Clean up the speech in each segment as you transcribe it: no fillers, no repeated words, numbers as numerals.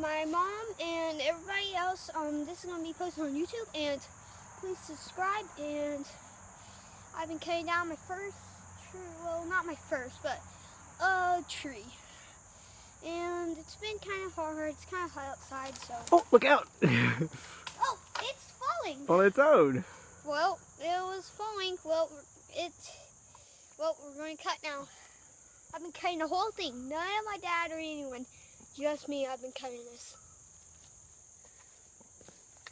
my mom and everybody else, this is gonna be posted on YouTube, and please subscribe. And I've been cutting down my first tree, well, not my first, but a tree. And it's been kind of hard. It's kind of hot outside, so. Oh, look out! Oh, it's falling. On its own. Well, it was falling. Well, we're going to cut now. I've been cutting the whole thing. None of my dad or anyone. Just me. I've been cutting this.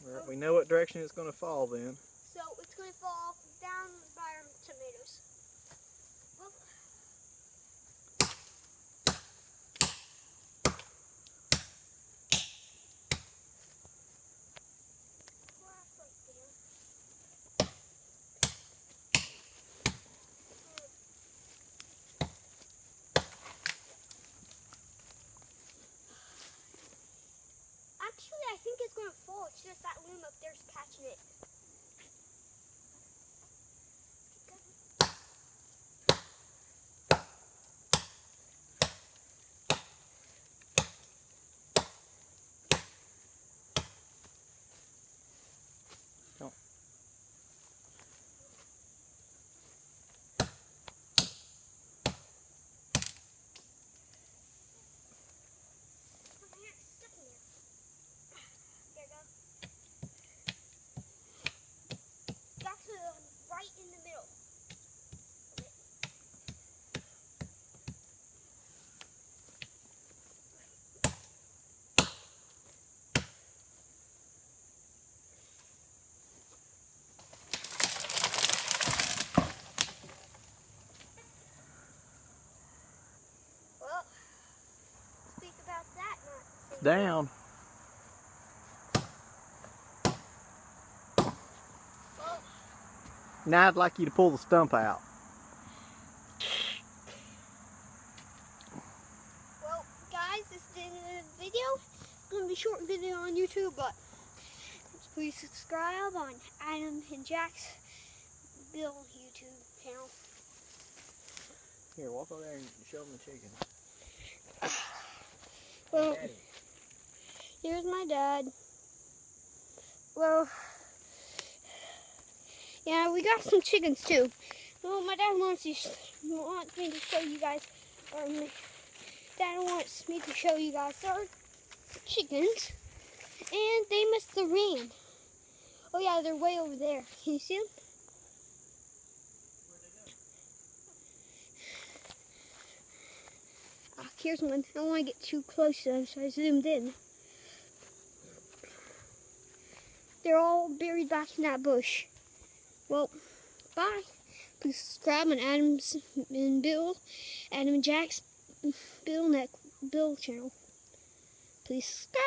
Well, we know what direction it's going to fall then. So it's going to fall down by our tomatoes. Well, actually, I think it's going to fall. It's just that loom up there's catching it. Don't. Right in the middle. Well, speak about that, not Down. Now I'd like you to pull the stump out. Well, guys, this is the end of the video. It's going to be a short video on YouTube, but please subscribe on Adam and Jack's Bill YouTube channel. Here, walk over there and show them the chicken. Well, Daddy. here's my dad. Well, yeah, we got some chickens too. Well, my dad wants me to show you guys, or my dad wants me to show you guys our chickens, and they missed the ram. Oh yeah, they're way over there. Can you see them? Ah, here's one. I don't want to get too close to them, so I zoomed in. They're all buried back in that bush. Well, bye. Please subscribe on Adam and Jack's Bill channel. Please subscribe.